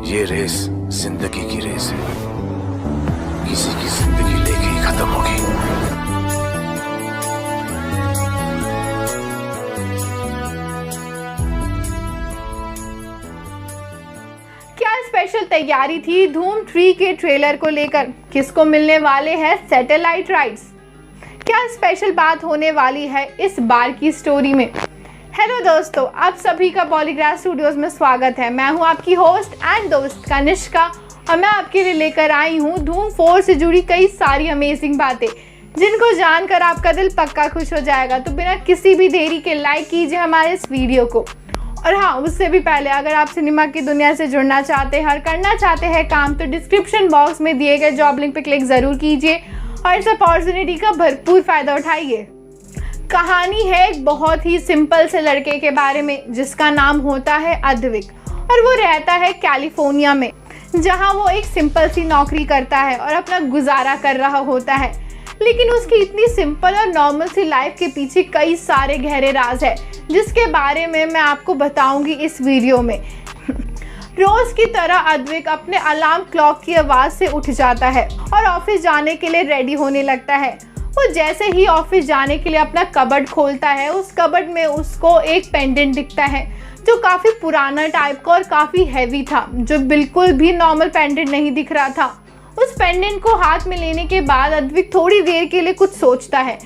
ये रेस जिंदगी की रेस है, किसी की जिंदगी लेके ही खत्म होगी। क्या स्पेशल तैयारी थी धूम 3 के ट्रेलर को लेकर? किसको मिलने वाले हैं सैटेलाइट राइट्स? क्या स्पेशल बात होने वाली है इस बार की स्टोरी में? हेलो दोस्तों, आप सभी का पॉलीग्राफ स्टूडियोज में स्वागत है। मैं हूं आपकी होस्ट एंड दोस्त कनिष्का और मैं आपके लिए लेकर आई हूं धूम 4 से जुड़ी कई सारी अमेजिंग बातें जिनको जानकर आपका दिल पक्का खुश हो जाएगा। तो बिना किसी भी देरी के लाइक कीजिए हमारे इस वीडियो को। और हाँ, उससे भी पहले अगर आप सिनेमा की दुनिया से जुड़ना चाहते हैं और करना चाहते हैं काम, तो डिस्क्रिप्शन बॉक्स में दिए गए जॉब लिंक पर क्लिक ज़रूर कीजिए और इस अपॉर्चुनिटी का भरपूर फ़ायदा उठाइए। कहानी है एक बहुत ही सिंपल से लड़के के बारे में जिसका नाम होता है अद्विक, और वो रहता है कैलिफोर्निया में, जहां वो एक सिंपल सी नौकरी करता है और अपना गुजारा कर रहा होता है। लेकिन उसकी इतनी सिंपल और नॉर्मल सी लाइफ के पीछे कई सारे गहरे राज है जिसके बारे में मैं आपको बताऊंगी इस वीडियो में। रोज की तरह अद्विक अपने अलार्म क्लॉक की आवाज़ से उठ जाता है और ऑफिस जाने के लिए रेडी होने लगता है। वो जैसे ही ऑफिस जाने के लिए अपना कबर्ड खोलता है, उस कबर्ड में उसको एक पेंडेंट दिखता है जो काफ़ी पुराना टाइप का और काफ़ी हैवी था, जो बिल्कुल भी नॉर्मल पेंडेंट नहीं दिख रहा था। उस पेंडेंट को हाथ में लेने के बाद अद्विक थोड़ी देर के लिए कुछ सोचता है,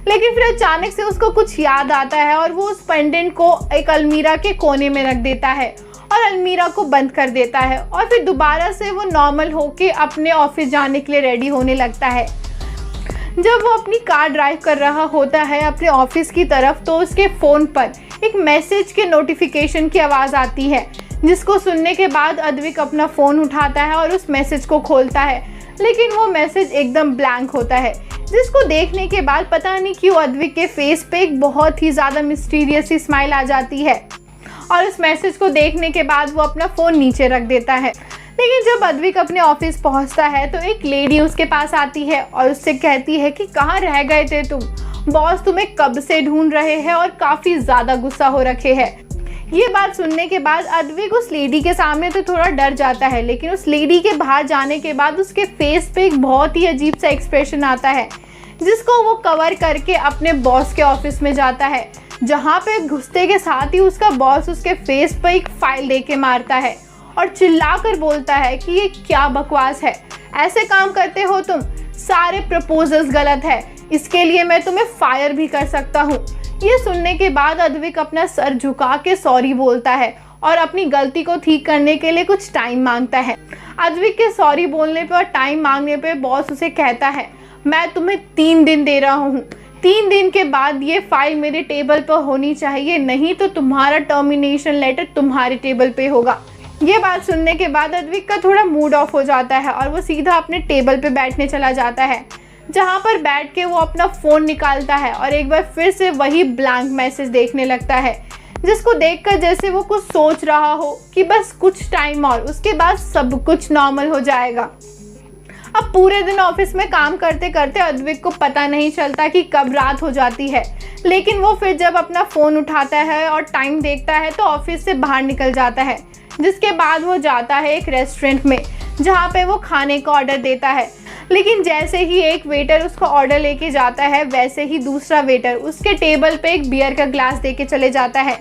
लेकिन फिर अचानक से उसको कुछ याद आता है और वो उस पेंडेंट को एक अलमीरा के कोने में रख देता है और अलमीरा को बंद कर देता है। और फिर दोबारा से वो नॉर्मल होके अपने ऑफिस जाने के लिए रेडी होने लगता है। जब वो अपनी कार ड्राइव कर रहा होता है अपने ऑफिस की तरफ, तो उसके फ़ोन पर एक मैसेज के नोटिफिकेशन की आवाज़ आती है, जिसको सुनने के बाद अद्विक अपना फ़ोन उठाता है और उस मैसेज को खोलता है। लेकिन वो मैसेज एकदम ब्लैंक होता है, जिसको देखने के बाद पता नहीं क्यों अद्विक के फेस पे एक बहुत ही ज़्यादा मिस्टीरियस सी स्माइल आ जाती है और उस मैसेज को देखने के बाद वो अपना फ़ोन नीचे रख देता है। लेकिन जब अद्विक अपने ऑफिस पहुंचता है तो एक लेडी उसके पास आती है और उससे कहती है कि कहाँ रह गए थे तुम, बॉस तुम्हें कब से ढूंढ रहे हैं और काफ़ी ज़्यादा गुस्सा हो रखे हैं। ये बात सुनने के बाद अद्विक उस लेडी के सामने तो थोड़ा डर जाता है, लेकिन उस लेडी के बाहर जाने के बाद उसके फेस पे एक बहुत ही अजीब सा एक्सप्रेशन आता है, जिसको वो कवर करके अपने बॉस के ऑफिस में जाता है, जहाँ पे घुसते के साथ ही उसका बॉस उसके फेस पर एक फाइल दे के मारता है और चिल्लाकर बोलता है कि ये क्या बकवास है, ऐसे काम करते हो तुम, सारे प्रपोजल्स गलत है, इसके लिए मैं तुम्हें फायर भी कर सकता हूँ। ये सुनने के बाद अद्विक अपना सर झुका के सॉरी बोलता है और अपनी गलती को ठीक करने के लिए कुछ टाइम मांगता है। अद्विक के सॉरी बोलने पे और टाइम मांगने पे बॉस उसे कहता है, मैं तुम्हें 3 दिन दे रहा हूँ, 3 दिन के बाद ये फाइल मेरे टेबल पर होनी चाहिए, नहीं तो तुम्हारा टर्मिनेशन लेटर तुम्हारे टेबल पे होगा। ये बात सुनने के बाद अद्विक का थोड़ा मूड ऑफ हो जाता है और वो सीधा अपने टेबल पे बैठने चला जाता है, जहाँ पर बैठ के वो अपना फ़ोन निकालता है और एक बार फिर से वही ब्लैंक मैसेज देखने लगता है, जिसको देखकर जैसे वो कुछ सोच रहा हो कि बस कुछ टाइम और उसके बाद सब कुछ नॉर्मल हो जाएगा। अब पूरे दिन ऑफिस में काम करते करते अद्विक को पता नहीं चलता कि कब रात हो जाती है, लेकिन वो फिर जब अपना फ़ोन उठाता है और टाइम देखता है तो ऑफिस से बाहर निकल जाता है, जिसके बाद वो जाता है एक रेस्टोरेंट में, जहाँ पे वो खाने का ऑर्डर देता है। लेकिन जैसे ही एक वेटर उसका ऑर्डर लेके जाता है, वैसे ही दूसरा वेटर उसके टेबल पे एक बियर का ग्लास देके चले जाता है।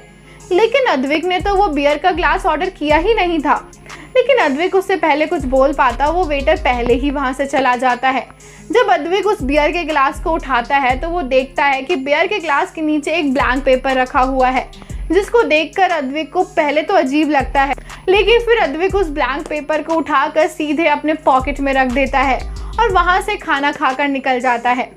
लेकिन अद्विक ने तो वो बियर का ग्लास ऑर्डर किया ही नहीं था। लेकिन अद्विक उससे पहले कुछ बोल पाता, वो वेटर पहले ही वहाँ से चला जाता है। जब अद्विक उस बियर के ग्लास को उठाता है तो वो देखता है कि बियर के ग्लास के नीचे एक ब्लैंक पेपर रखा हुआ है, जिसको देखकर अद्विक को पहले तो अजीब लगता है, लेकिन फिर अद्विक उस ब्लैंक पेपर को उठाकर सीधे अपने पॉकेट में रख देता है और वहाँ से खाना खाकर निकल जाता है।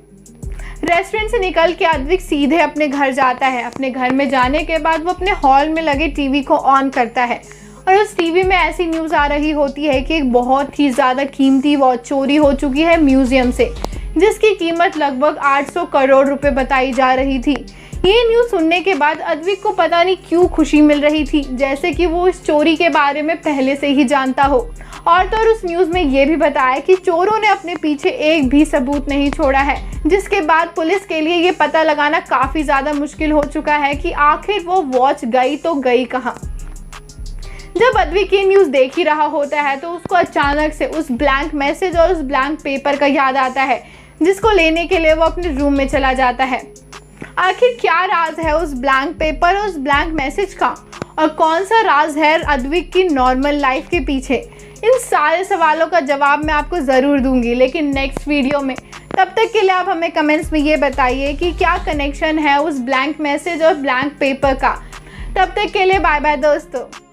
रेस्टोरेंट से निकल के अद्विक सीधे अपने घर जाता है। अपने घर में जाने के बाद वो अपने हॉल में लगे टीवी को ऑन करता है और उस टीवी में ऐसी न्यूज़ आ रही होती है कि एक बहुत ही ज़्यादा कीमती वॉच चोरी हो चुकी है म्यूज़ियम से, जिसकी कीमत लगभग 800 करोड़ रुपए बताई जा रही थी। ये न्यूज़ सुनने के बाद अद्विक को पता नहीं क्यों खुशी मिल रही थी, जैसे कि वो इस चोरी के बारे में पहले से ही जानता हो। और तो उस न्यूज़ में ये भी बताया कि चोरों ने अपने पीछे एक भी सबूत नहीं छोड़ा है, जिसके बाद पुलिस के लिए ये पता लगाना काफ़ी ज़्यादा मुश्किल हो चुका है कि आखिर वो वॉच गई तो गई कहाँ। जब अद्विक ये न्यूज़ देख ही रहा होता है तो उसको अचानक से उस ब्लैंक मैसेज और उस ब्लैंक पेपर का याद आता है, जिसको लेने के लिए वो अपने रूम में चला जाता है। आखिर क्या राज है उस ब्लैंक पेपर और उस ब्लैंक मैसेज का, और कौन सा राज है अद्विक की नॉर्मल लाइफ के पीछे? इन सारे सवालों का जवाब मैं आपको ज़रूर दूंगी, लेकिन नेक्स्ट वीडियो में। तब तक के लिए आप हमें कमेंट्स में ये बताइए कि क्या कनेक्शन है उस ब्लैंक मैसेज और ब्लैंक पेपर का। तब तक के लिए बाय बाय दोस्तों।